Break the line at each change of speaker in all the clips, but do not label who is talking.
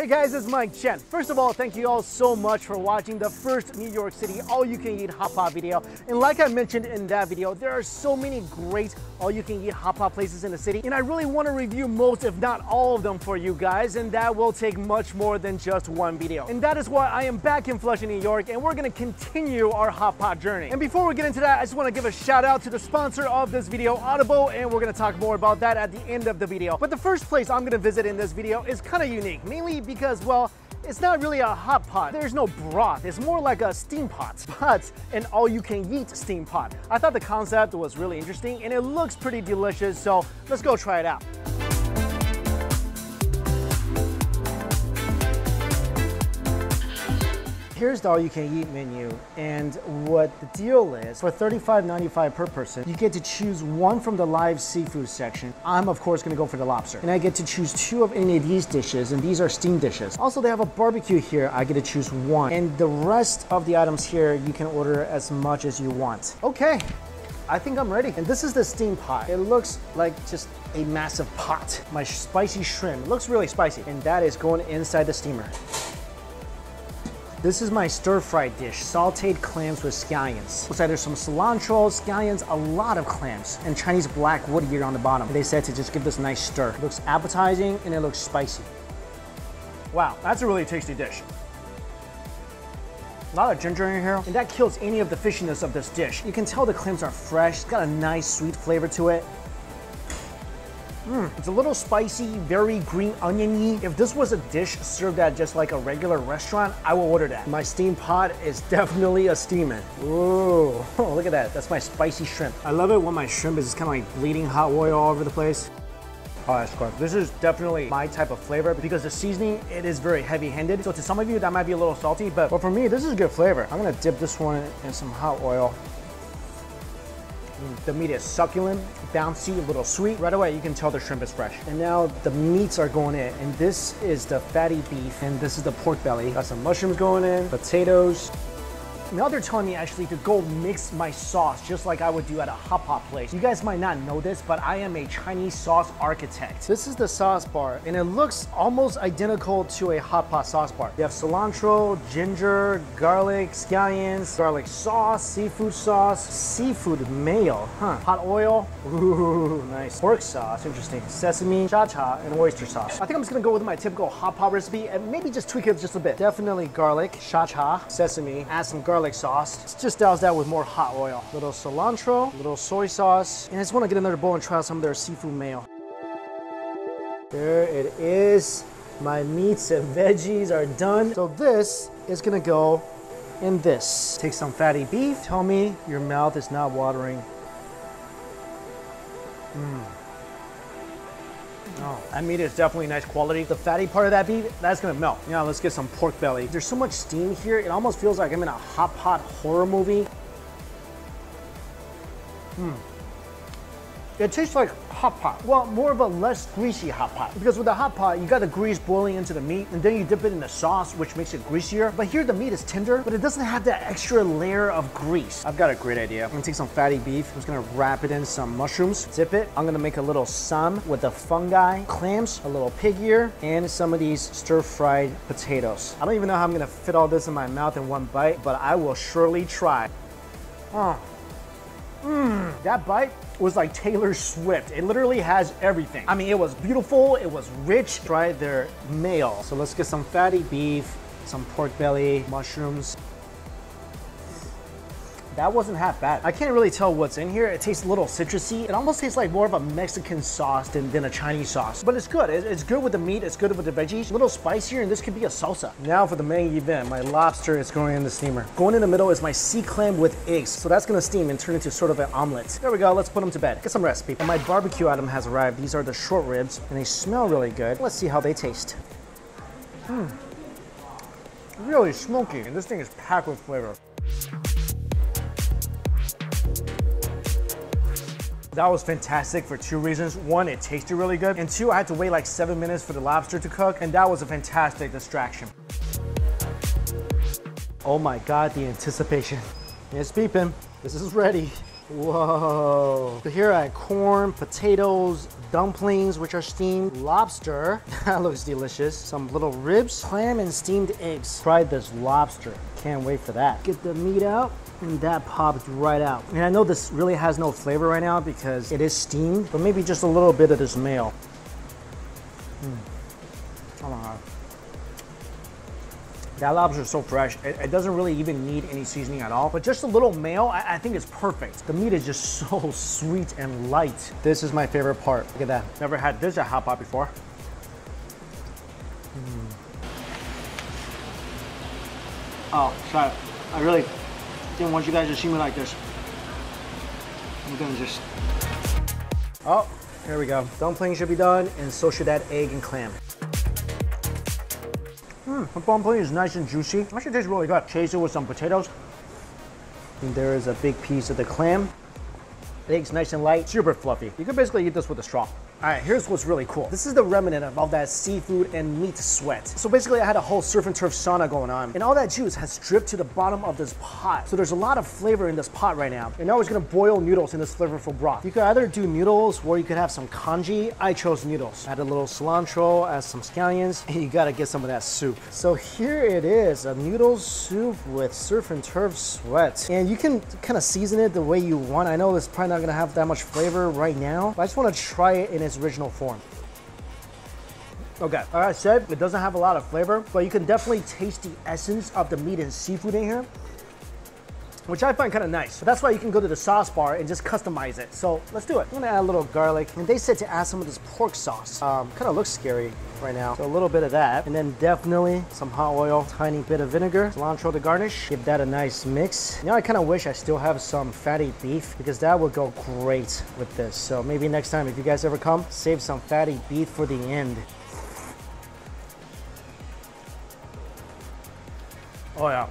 Hey guys, it's Mike Chen. First of all, thank you all so much for watching the first New York City all-you-can-eat hot pot video. And like I mentioned in that video, there are so many great all-you-can-eat hot pot places in the city, and I really want to review most, if not all of them for you guys, and that will take much more than just one video. And that is why I am back in Flushing, New York, and we're going to continue our hot pot journey. And before we get into that, I just want to give a shout out to the sponsor of this video, Audible, and we're going to talk more about that at the end of the video. But the first place I'm going to visit in this video is kind of unique, mainly because, well, it's not really a hot pot. There's no broth. It's more like a steam pot, but an all-you-can-eat steam pot. I thought the concept was really interesting and it looks pretty delicious, so let's go try it out. Here's the all-you-can-eat menu, and what the deal is, for $35.95 per person, you get to choose one from the live seafood section. I'm, of course, gonna go for the lobster. And I get to choose two of any of these dishes, and these are steamed dishes. Also, they have a barbecue here. I get to choose one. And the rest of the items here, you can order as much as you want. Okay, I think I'm ready. And this is the steam pot. It looks like just a massive pot. My spicy shrimp, it looks really spicy. And that is going inside the steamer. This is my stir-fried dish, sauteed clams with scallions. Looks like there's some cilantro, scallions, a lot of clams, and Chinese black wood gear on the bottom. They said to just give this nice stir. It looks appetizing and it looks spicy. Wow, that's a really tasty dish. A lot of ginger in here, and that kills any of the fishiness of this dish. You can tell the clams are fresh. It's got a nice sweet flavor to it. It's a little spicy, very green oniony. If this was a dish served at just like a regular restaurant, I will order that. My steam pot is definitely a steaming. Ooh, look at that. That's my spicy shrimp. I love it when my shrimp is kind of like bleeding hot oil all over the place. Oh, that's good. This is definitely my type of flavor because the seasoning, it is very heavy-handed. So to some of you, that might be a little salty, but for me, this is a good flavor. I'm gonna dip this one in some hot oil. The meat is succulent, bouncy, a little sweet. Right away, you can tell the shrimp is fresh. And now the meats are going in. And this is the fatty beef, and this is the pork belly. Got some mushrooms going in, potatoes. Now they're telling me actually to go mix my sauce just like I would do at a hot pot place. You guys might not know this, but I am a Chinese sauce architect. This is the sauce bar, and it looks almost identical to a hot pot sauce bar. You have cilantro, ginger, garlic, scallions, garlic sauce, seafood mayo, hot oil, ooh, nice. Pork sauce, interesting. Sesame, cha-cha, and oyster sauce. I think I'm just gonna go with my typical hot pot recipe and maybe just tweak it just a bit. Definitely garlic, cha-cha, sesame, add some garlic sauce. Let's just douse that with more hot oil. Little cilantro, little soy sauce, and I just want to get another bowl and try out some of their seafood mayo. There it is. My meats and veggies are done. So this is gonna go in this. Take some fatty beef. Tell me your mouth is not watering. Oh, that meat is definitely nice quality. The fatty part of that beef, that's gonna melt. Now let's get some pork belly. There's so much steam here, it almost feels like I'm in a hot pot horror movie. It tastes like hot pot. Well, more of a less greasy hot pot. Because with the hot pot, you got the grease boiling into the meat, and then you dip it in the sauce, which makes it greasier. But here the meat is tender, but it doesn't have that extra layer of grease. I've got a great idea. I'm gonna take some fatty beef. I'm just gonna wrap it in some mushrooms, dip it. I'm gonna make a little sam with the fungi, clams, a little pig ear, and some of these stir-fried potatoes. I don't even know how I'm gonna fit all this in my mouth in one bite, but I will surely try. That bite was like Taylor Swift. It literally has everything. I mean, it was beautiful, it was rich. Try their mayo. So let's get some fatty beef, some pork belly, mushrooms. That wasn't half bad. I can't really tell what's in here. It tastes a little citrusy. It almost tastes like more of a Mexican sauce than a Chinese sauce. But it's good. It's good with the meat. It's good with the veggies. A little spicier, and this could be a salsa. Now for the main event, my lobster is going in the steamer. Going in the middle is my sea clam with eggs. So that's gonna steam and turn into sort of an omelet. There we go. Let's put them to bed. Get some rest, people. And my barbecue item has arrived. These are the short ribs, and they smell really good. Let's see how they taste. Really smoky, and this thing is packed with flavor. That was fantastic for two reasons. One, it tasted really good. And two, I had to wait like 7 minutes for the lobster to cook. And that was a fantastic distraction. Oh my God, the anticipation. It's beeping. This is ready. Whoa. So here I have corn, potatoes, dumplings, which are steamed, lobster, that looks delicious, some little ribs, clam and steamed eggs. Try this lobster, can't wait for that. Get the meat out, and that pops right out. And I know this really has no flavor right now because it is steamed, but maybe just a little bit of this mayo. Oh my God. That lobster is so fresh. It doesn't really even need any seasoning at all, but just a little mayo, I think is perfect. The meat is just so sweet and light. This is my favorite part. Look at that. Never had this at Hot Pot before. Oh, sorry. I really didn't want you guys to see me like this. I'm gonna just... Oh, here we go. Dumpling should be done, and so should that egg and clam. The dumpling is nice and juicy. Actually tastes really good. Chase it with some potatoes. And there is a big piece of the clam. The egg's nice and light, super fluffy. You can basically eat this with a straw. All right, here's what's really cool. This is the remnant of all that seafood and meat sweat. So basically I had a whole surf and turf sauna going on, and all that juice has dripped to the bottom of this pot. So there's a lot of flavor in this pot right now. And now we're gonna boil noodles in this flavorful broth. You could either do noodles or you could have some congee. I chose noodles. Add a little cilantro, add some scallions, and you gotta get some of that soup. So here it is, a noodle soup with surf and turf sweat. And you can kind of season it the way you want. I know it's probably not gonna have that much flavor right now, but I just wanna try it in its original form. Okay, like I said, it doesn't have a lot of flavor, but you can definitely taste the essence of the meat and seafood in here, which I find kind of nice. So that's why you can go to the sauce bar and just customize it. So let's do it. I'm gonna add a little garlic, and they said to add some of this pork sauce. Kind of looks scary right now. So a little bit of that, and then definitely some hot oil, tiny bit of vinegar, cilantro to garnish. Give that a nice mix. Now I kind of wish I still have some fatty beef because that would go great with this. So maybe next time if you guys ever come, save some fatty beef for the end. Oh yeah.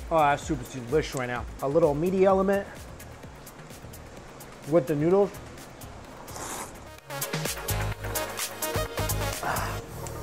Oh, that soup is delicious right now. A little meaty element with the noodles.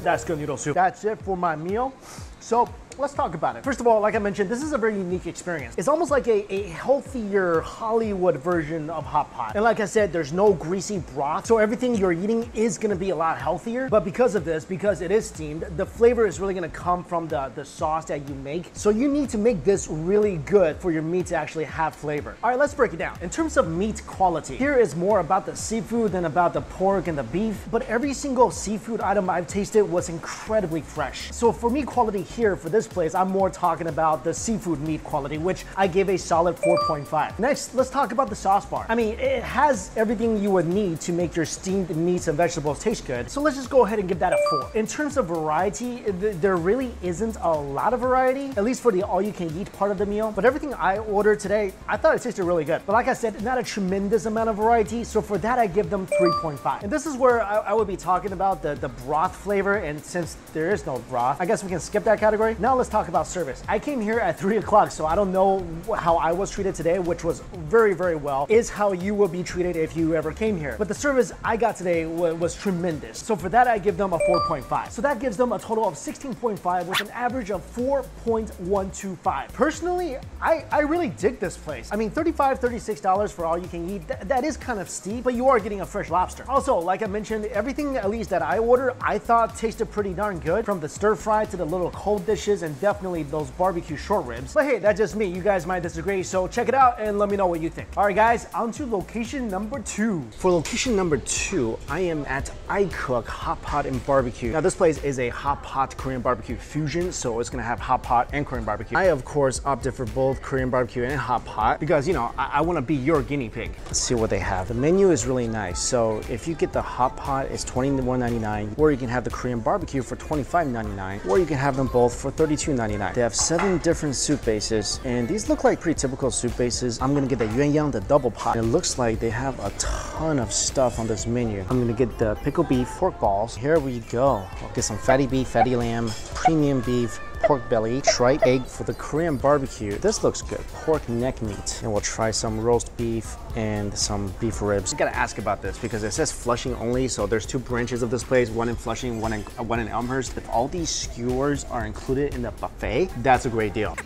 That's good noodle soup. That's it for my meal. So let's talk about it. First of all, like I mentioned, this is a very unique experience. It's almost like a healthier Hollywood version of Hot Pot. And like I said, there's no greasy broth, so everything you're eating is gonna be a lot healthier. But because of this, because it is steamed, the flavor is really gonna come from the sauce that you make. So you need to make this really good for your meat to actually have flavor. All right, let's break it down. In terms of meat quality, here is more about the seafood than about the pork and the beef, but every single seafood item I've tasted was incredibly fresh. So for meat quality here, for this place, I'm more talking about the seafood meat quality, which I give a solid 4.5. Next, let's talk about the sauce bar. I mean, it has everything you would need to make your steamed meats and vegetables taste good. So let's just go ahead and give that a 4. In terms of variety, there really isn't a lot of variety, at least for the all-you-can-eat part of the meal. But everything I ordered today, I thought it tasted really good. But like I said, not a tremendous amount of variety. So for that, I give them 3.5. And this is where I would be talking about the broth flavor. And since there is no broth, I guess we can skip that category. Now let's talk about service. I came here at 3 o'clock, so I don't know how I was treated today, which was very, very well, is how you will be treated if you ever came here. But the service I got today was tremendous. So for that, I give them a 4.5. So that gives them a total of 16.5 with an average of 4.125. Personally, I really dig this place. I mean, $35, $36 for all you can eat, that is kind of steep, but you are getting a fresh lobster. Also, like I mentioned, everything at least that I ordered, I thought tasted pretty darn good, from the stir fry to the little cold dishes and definitely those barbecue short ribs. But hey, that's just me. You guys might disagree, so check it out and let me know what you think. All right, guys, on to location number 2. For location number 2, I am at iCook Hot Pot and Barbecue. Now, this place is a hot pot Korean barbecue fusion, so it's gonna have hot pot and Korean barbecue. I, of course, opted for both Korean barbecue and hot pot because, you know, I wanna be your guinea pig. Let's see what they have. The menu is really nice. So if you get the hot pot, it's $21.99, or you can have the Korean barbecue for $25.99, or you can have them both for $32.99. They have 7 different soup bases, and these look like pretty typical soup bases. I'm gonna get the yuanyang, the double pot. It looks like they have a ton of stuff on this menu. I'm gonna get the pickled beef, pork balls. Here we go. I'll get some fatty beef, fatty lamb, premium beef, pork belly, tripe egg for the Korean barbecue. This looks good. Pork neck meat. And we'll try some roast beef and some beef ribs. I gotta ask about this because it says Flushing only, so there's 2 branches of this place, one in Flushing, one in Elmhurst. If all these skewers are included in the buffet, that's a great deal.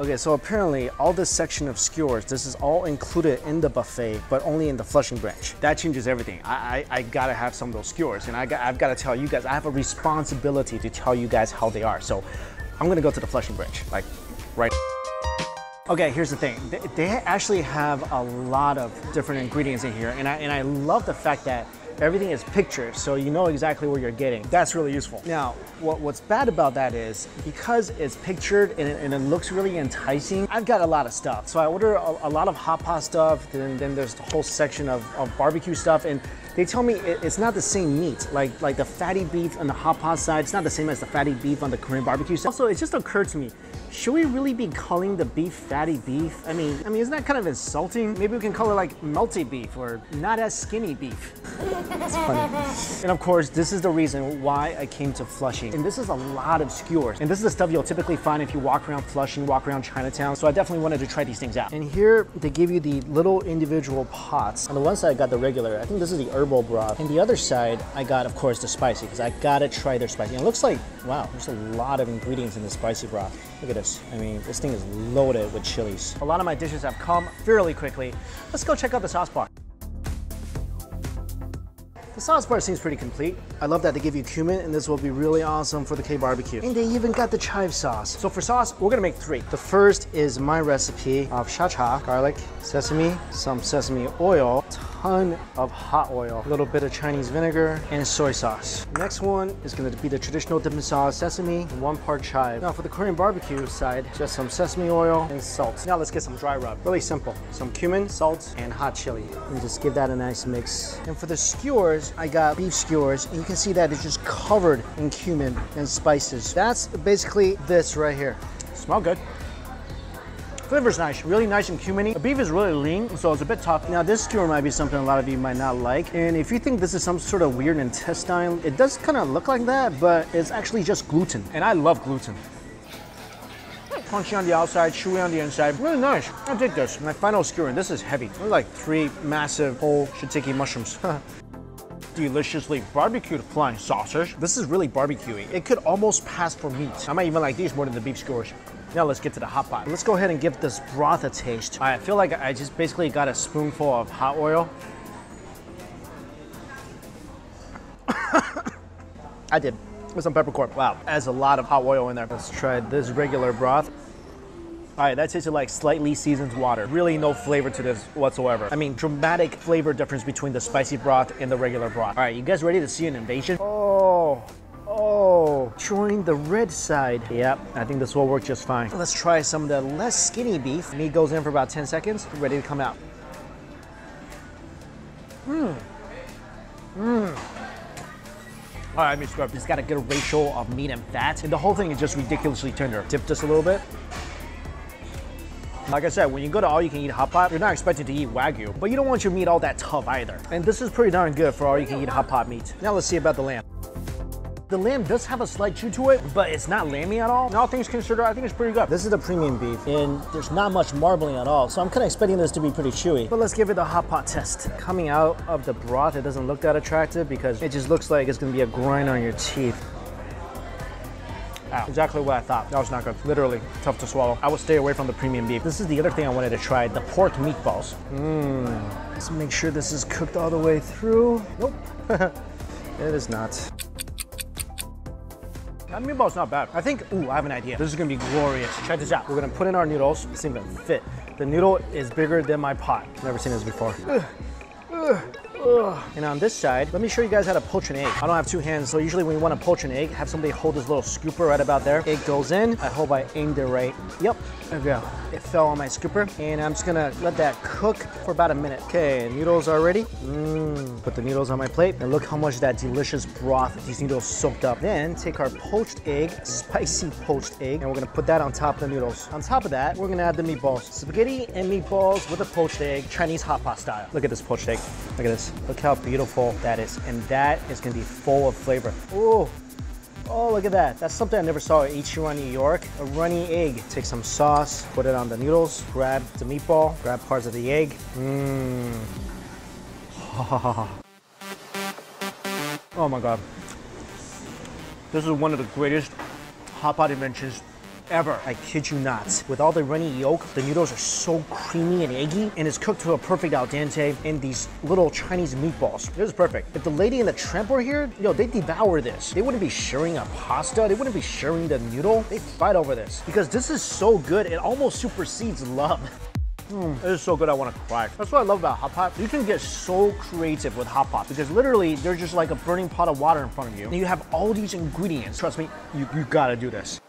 Okay, so apparently all this section of skewers, this is all included in the buffet, but only in the Flushing branch. That changes everything. I gotta have some of those skewers, and I've gotta tell you guys, I have a responsibility to tell you guys how they are. So I'm gonna go to the Flushing branch, like right. Okay, here's the thing. They actually have a lot of different ingredients in here, and I love the fact that everything is pictured, so you know exactly what you're getting. That's really useful. Now, what's bad about that is, because it's pictured and it looks really enticing, I've got a lot of stuff. So I order a lot of hot pot stuff, then there's the whole section of barbecue stuff, and they tell me it's not the same meat. Like the fatty beef on the hot pot side, it's not the same as the fatty beef on the Korean barbecue side. Also, it just occurred to me, should we really be calling the beef fatty beef? I mean, isn't that kind of insulting? Maybe we can call it like melty beef or not as skinny beef. That's funny. And of course, this is the reason why I came to Flushing. And this is a lot of skewers. And this is the stuff you'll typically find if you walk around Flushing, walk around Chinatown. So I definitely wanted to try these things out. And here they give you the little individual pots. On the one side, I got the regular. I think this is the herbal broth. And the other side, I got, of course, the spicy, because I gotta try their spicy. And it looks like, wow, there's a lot of ingredients in the spicy broth. Look at this. I mean, this thing is loaded with chilies. A lot of my dishes have come fairly quickly. Let's go check out the sauce bar. The sauce bar seems pretty complete. I love that they give you cumin, and this will be really awesome for the K-barbecue. And they even got the chive sauce. So for sauce, we're gonna make 3. The first is my recipe of cha-cha, garlic, sesame, some sesame oil, ton of hot oil, a little bit of Chinese vinegar, and soy sauce. Next one is gonna be the traditional dipping sauce, sesame, and 1 part chive. Now for the Korean barbecue side, just some sesame oil and salt. Now let's get some dry rub. Really simple. Some cumin, salt, and hot chili. And just give that a nice mix. And for the skewers, I got beef skewers, and you can see that it's just covered in cumin and spices. That's basically this right here. Smell good. Flavor's nice, really nice and cuminy. The beef is really lean, so it's a bit tough. Now this skewer might be something a lot of you might not like. And if you think this is some sort of weird intestine, it does kind of look like that, but it's actually just gluten. And I love gluten. Crunchy on the outside, chewy on the inside. Really nice. I'll take this. My final skewer, and this is heavy. It's like 3 massive whole shiitake mushrooms. Deliciously barbecued flying sausage. This is really barbecuey. It could almost pass for meat. I might even like these more than the beef skewers. Now let's get to the hot pot. Let's go ahead and give this broth a taste. I feel like I just basically got a spoonful of hot oil. I did, with some peppercorn. Wow, that's a lot of hot oil in there. Let's try this regular broth. All right, that tasted like slightly seasoned water. Really no flavor to this whatsoever. I mean, dramatic flavor difference between the spicy broth and the regular broth. All right, you guys ready to see an invasion? Oh, join the red side. Yep, I think this will work just fine. Let's try some of the less skinny beef. Meat goes in for about 10 seconds, ready to come out. All right, let me scrub. It's got a good ratio of meat and fat, and the whole thing is just ridiculously tender. Dip this a little bit. Like I said, when you go to all-you-can-eat hot pot, you're not expected to eat Wagyu, but you don't want your meat all that tough either. And this is pretty darn good for all-you-can-eat hot pot meat. Now let's see about the lamb. The lamb does have a slight chew to it, but it's not lamby at all. And all things considered, I think it's pretty good. This is the premium beef, and there's not much marbling at all, so I'm kind of expecting this to be pretty chewy. But let's give it a hot pot test. Coming out of the broth, it doesn't look that attractive because it just looks like it's gonna be a grind on your teeth. Ow. Exactly what I thought. That was not good. Literally tough to swallow. I would stay away from the premium beef. This is the other thing I wanted to try, the pork meatballs. Let's make sure this is cooked all the way through. Nope, it is not. That meatball's not bad. I think, ooh, I have an idea. This is gonna be glorious. Check this out. We're gonna put in our noodles. This thing doesn't fit. The noodle is bigger than my pot. Never seen this before. And on this side, let me show you guys how to poach an egg. I don't have 2 hands, so usually when you want to poach an egg, have somebody hold this little scooper right about there. Egg goes in. I hope I aimed it right. Yep, there we go. It fell on my scooper, and I'm just gonna let that cook for about a minute. Okay, noodles are ready. Put the noodles on my plate, and look how much that delicious broth these noodles soaked up. Then take our poached egg, spicy poached egg, and we're gonna put that on top of the noodles. On top of that, we're gonna add the meatballs. Spaghetti and meatballs with a poached egg, Chinese hot pot style. Look at this poached egg. Look at this. Look how beautiful that is. And that is gonna be full of flavor. Oh, look at that. That's something I never saw at Ichiran, New York. A runny egg. Take some sauce, put it on the noodles, grab the meatball, grab parts of the egg. Oh my God. This is one of the greatest hot pot inventions ever. I kid you not. With all the runny yolk, the noodles are so creamy and eggy, and it's cooked to a perfect al dente, and these little Chinese meatballs. This is perfect. If the lady and the tramp were here, yo, they'd devour this. They wouldn't be sharing a pasta. They wouldn't be sharing the noodle. They'd fight over this. Because this is so good, it almost supersedes love. It is so good, I want to cry. That's what I love about hot pot. You can get so creative with hot pot because literally there's just like a burning pot of water in front of you. And you have all these ingredients. Trust me, you gotta do this.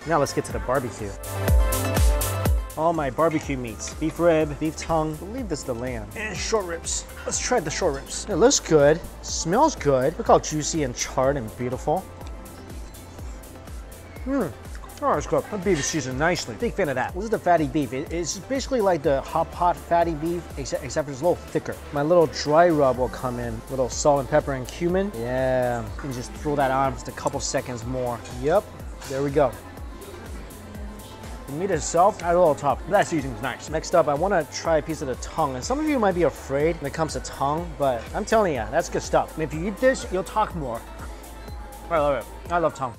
Now let's get to the barbecue. All my barbecue meats. Beef rib, beef tongue, I believe this is the lamb. And short ribs. Let's try the short ribs. It looks good, smells good. Look how juicy and charred and beautiful. Oh, it's good. That beef is seasoned nicely. Big fan of that. This is the fatty beef. It's basically like the hot pot fatty beef, except for it's a little thicker. My little dry rub will come in. Little salt and pepper and cumin. Yeah, you can just throw that on just a couple seconds more. Yep, there we go. The meat itself, a little tough. That seasoning's nice. Next up, I want to try a piece of the tongue. And some of you might be afraid when it comes to tongue, but I'm telling you, that's good stuff. And if you eat this, you'll talk more. I love it. I love tongue.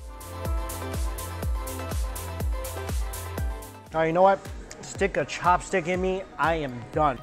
All right, you know what? Stick a chopstick in me, I am done.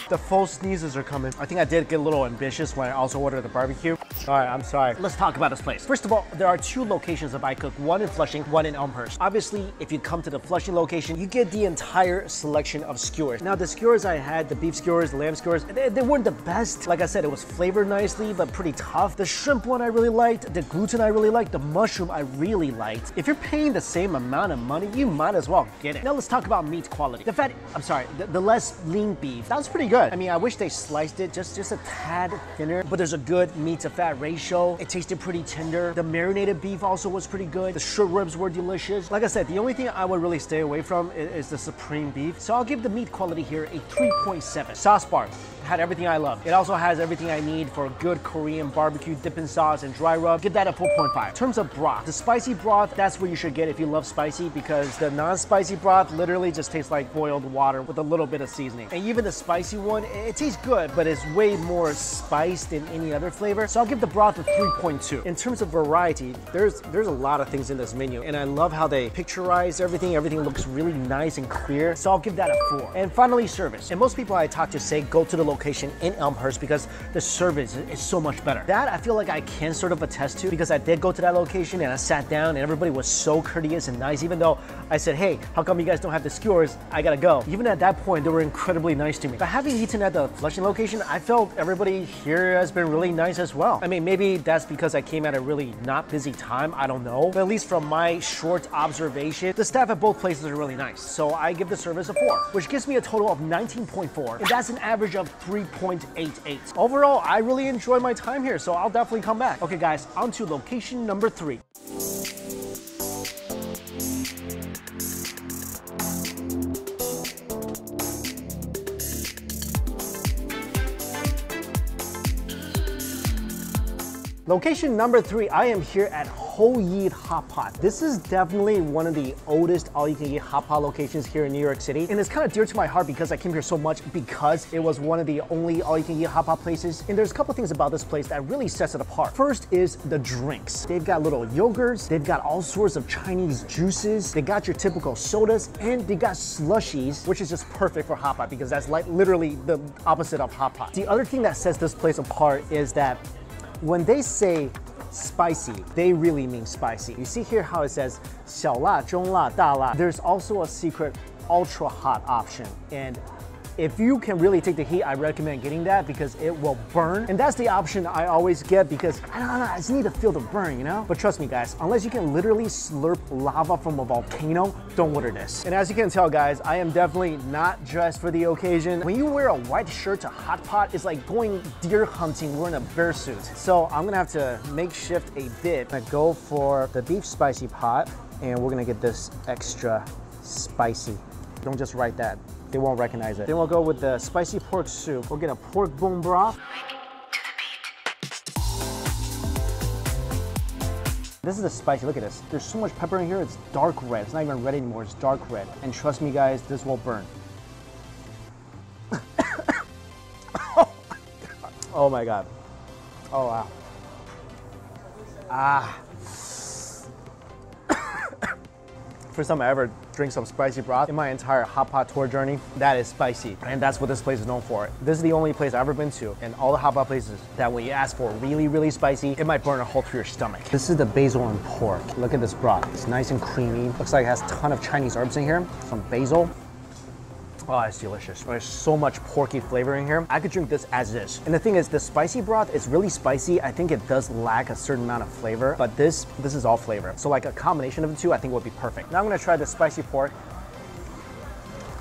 The full sneezes are coming. I think I did get a little ambitious when I also ordered the barbecue. All right, I'm sorry. Let's talk about this place. First of all, there are 2 locations of iCook, one in Flushing, one in Elmhurst. Obviously, if you come to the Flushing location, you get the entire selection of skewers. Now, the skewers I had, the beef skewers, the lamb skewers, they weren't the best. Like I said, it was flavored nicely, but pretty tough. The shrimp one I really liked, the gluten I really liked, the mushroom I really liked. If you're paying the same amount of money, you might as well get it. Now, let's talk about meat quality. The less lean beef, that was pretty good. I mean, I wish they sliced it just a tad thinner, but there's a good meat to fat ratio. It tasted pretty tender. The marinated beef also was pretty good. The short ribs were delicious. Like I said, the only thing I would really stay away from is the supreme beef. So I'll give the meat quality here a 3.7. Sauce bar had everything I love. It also has everything I need for a good Korean barbecue dipping sauce and dry rub. Give that a 4.5. In terms of broth, the spicy broth, that's what you should get if you love spicy, because the non-spicy broth literally just tastes like boiled water with a little bit of seasoning. And even the spicy one, it tastes good, but it's way more spiced than any other flavor. So I'll give the broth a 3.2. In terms of variety, there's a lot of things in this menu, and I love how they picturize everything. Everything looks really nice and clear. So I'll give that a 4. And finally, service. And most people I talk to say go to the location in Elmhurst because the service is so much better. That I feel like I can sort of attest to, because I did go to that location and I sat down and everybody was so courteous and nice. Even though I said, hey, how come you guys don't have the skewers? I gotta go. Even at that point, they were incredibly nice to me. But having eaten at the Flushing location, I felt everybody here has been really nice as well. I mean, maybe that's because I came at a really not busy time, I don't know. But at least from my short observation, the staff at both places are really nice. So I give the service a 4, which gives me a total of 19.4. And that's an average of 3.88. Overall, I really enjoy my time here, so I'll definitely come back. Okay guys, on to location number 3. Location number 3, I am here at Hou Yi Hot Pot. This is definitely one of the oldest all-you-can-eat hot pot locations here in New York City. And it's kind of dear to my heart because I came here so much because it was one of the only all-you-can-eat hot pot places. And there's a couple things about this place that really sets it apart. First is the drinks. They've got little yogurts, they've got all sorts of Chinese juices, they got your typical sodas, and they got slushies, which is just perfect for hot pot because that's like literally the opposite of hot pot. The other thing that sets this place apart is that when they say spicy, they really mean spicy. You see here how it says 小辣,中辣,大辣. There's also a secret ultra hot option, and if you can really take the heat, I recommend getting that because it will burn. And that's the option I always get because I don't know, I just need to feel the burn, you know? But trust me guys, unless you can literally slurp lava from a volcano, don't order this. And as you can tell guys, I am definitely not dressed for the occasion. When you wear a white shirt to hot pot, it's like going deer hunting wearing a bear suit. So I'm gonna have to makeshift a bit. I'm gonna go for the beef spicy pot, and we're gonna get this extra spicy. Don't just write that. They won't recognize it. Then we'll go with the spicy pork soup. We'll get a pork bone broth. This is the spicy, look at this. There's so much pepper in here, it's dark red. It's not even red anymore, it's dark red. And trust me guys, this will burn. Oh my God. Oh wow. Ah. First time I ever drink some spicy broth in my entire hot pot tour journey. That is spicy, and that's what this place is known for. This is the only place I've ever been to in all the hot pot places that when you ask for really, really spicy, it might burn a hole through your stomach. This is the basil and pork. Look at this broth. It's nice and creamy. Looks like it has a ton of Chinese herbs in here, some basil. Oh, it's delicious. There's so much porky flavor in here. I could drink this as is. And the thing is, the spicy broth is really spicy. I think it does lack a certain amount of flavor, but this is all flavor. So like a combination of the two, I think would be perfect. Now I'm gonna try the spicy pork.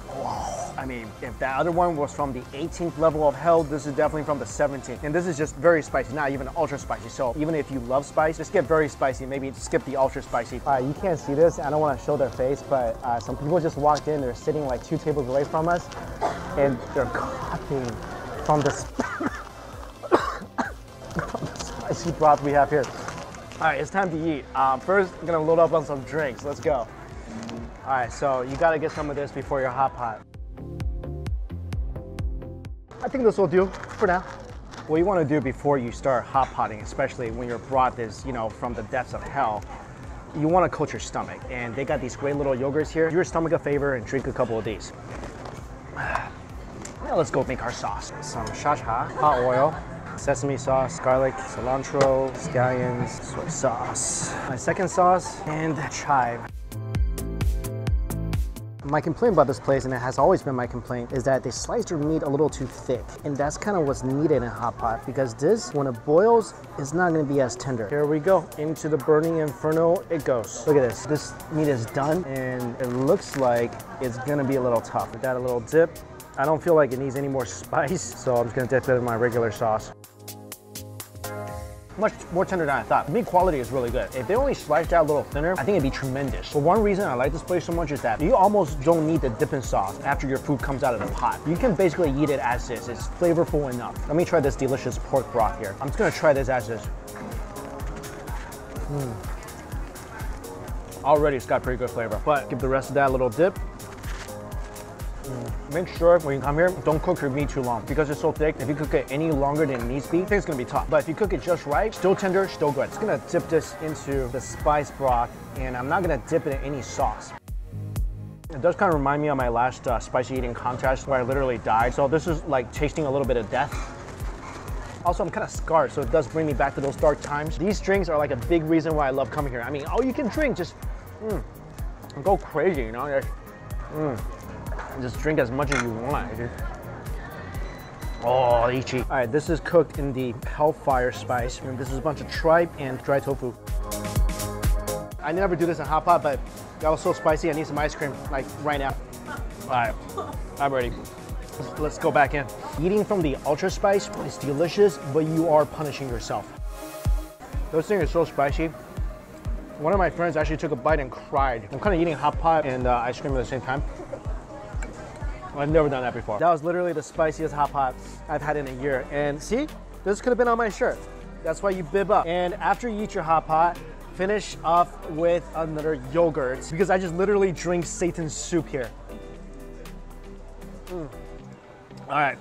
Whoa. I mean, if that other one was from the 18th level of hell, this is definitely from the 17th. And this is just very spicy, not even ultra spicy. So even if you love spice, just get very spicy. Maybe skip the ultra spicy. You can't see this. I don't want to show their face, but some people just walked in. They're sitting like 2 tables away from us, and they're coughing from the spicy broth we have here. All right, it's time to eat. First, I'm gonna load up on some drinks. Let's go. All right, so you gotta get some of this before your hot pot. I think this will do for now. What you want to do before you start hot potting, especially when your broth is, you know, from the depths of hell, you want to coat your stomach. And they got these great little yogurts here. Do your stomach a favor and drink a couple of these. Now let's go make our sauce. Some shacha, hot oil, sesame sauce, garlic, cilantro, scallions, soy sauce. My second sauce, and chive. My complaint about this place, and it has always been my complaint, is that they slice their meat a little too thick. And that's kind of what's needed in a hot pot, because this, when it boils, is not gonna be as tender. Here we go, into the burning inferno it goes. Look at this, this meat is done, and it looks like it's gonna be a little tough. We got a little dip. I don't feel like it needs any more spice, so I'm just gonna dip it in my regular sauce. Much more tender than I thought. Meat quality is really good. If they only sliced that a little thinner, I think it'd be tremendous. But one reason I like this place so much is that you almost don't need the dipping sauce after your food comes out of the pot. You can basically eat it as is. It's flavorful enough. Let me try this delicious pork broth here. I'm just gonna try this as is. Already it's got pretty good flavor, but give the rest of that a little dip. Make sure when you come here, don't cook your meat too long because it's so thick. If you cook it any longer than it needs to be, I think it's gonna be tough. But if you cook it just right, still tender, still good. It's gonna dip this into the spice broth, and I'm not gonna dip it in any sauce. It does kind of remind me of my last spicy eating contest where I literally died. So this is like tasting a little bit of death. Also, I'm kind of scarred, so it does bring me back to those dark times. These drinks are like a big reason why I love coming here. I mean, all you can drink, just go crazy, you know? Just drink as much as you want, dude. Oh, itchy. All right, this is cooked in the Hellfire spice. And this is a bunch of tripe and dry tofu. I never do this in hot pot, but that was so spicy, I need some ice cream, like right now. All right, I'm ready. Let's go back in. Eating from the ultra spice is delicious, but you are punishing yourself. Those things are so spicy. One of my friends actually took a bite and cried. I'm kind of eating hot pot and ice cream at the same time. I've never done that before. That was literally the spiciest hot pot I've had in a year. And see, this could have been on my shirt. That's why you bib up. And after you eat your hot pot, finish off with another yogurt because I just literally drink Satan's soup here. All right,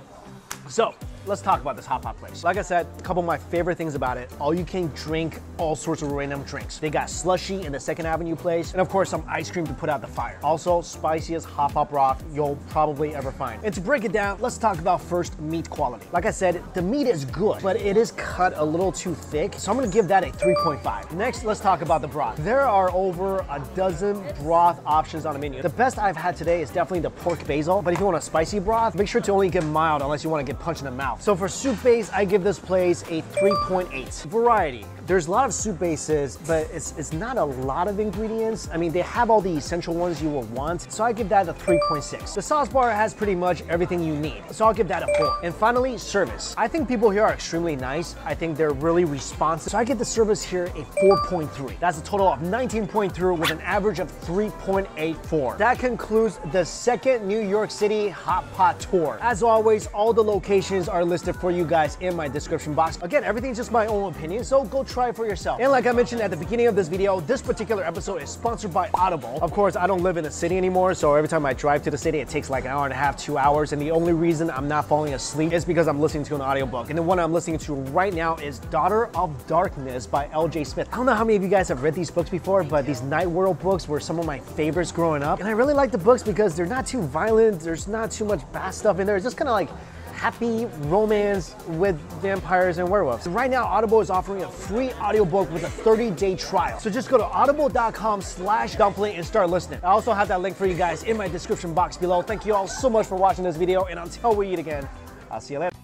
so let's talk about this hot pot place. Like I said, a couple of my favorite things about it, all you can drink all sorts of random drinks. They got slushy in the 2nd Avenue place, and of course some ice cream to put out the fire. Also, spiciest hot pot broth you'll probably ever find. And to break it down, let's talk about first meat quality. Like I said, the meat is good, but it is cut a little too thick, so I'm gonna give that a 3.5. Next, let's talk about the broth. There are over a dozen broth options on the menu. The best I've had today is definitely the pork basil, but if you want a spicy broth, make sure to only get mild unless you want to get punched in the mouth. So for soup base, I give this place a 3.8. Variety. There's a lot of soup bases, but it's not a lot of ingredients. I mean, they have all the essential ones you will want, so I give that a 3.6. The sauce bar has pretty much everything you need, so I'll give that a 4. And finally, service. I think people here are extremely nice. I think they're really responsive, so I give the service here a 4.3. That's a total of 19.3 with an average of 3.84. That concludes the 2nd New York City Hot Pot Tour. As always, all the locations are listed for you guys in my description box. Again, everything's just my own opinion, so go try it for yourself. And like I mentioned at the beginning of this video, this particular episode is sponsored by Audible. Of course, I don't live in the city anymore, so every time I drive to the city, it takes like an hour and a half, 2 hours, and the only reason I'm not falling asleep is because I'm listening to an audiobook. And the one I'm listening to right now is Daughter of Darkness by L.J. Smith. I don't know how many of you guys have read these books before, but these Night World books were some of my favorites growing up. And I really like the books because they're not too violent, there's not too much bad stuff in there. It's just kind of like happy romance with vampires and werewolves. Right now, Audible is offering a free audiobook with a 30-day trial. So just go to audible.com/dumpling and start listening. I also have that link for you guys in my description box below. Thank you all so much for watching this video, and until we eat again, I'll see you later.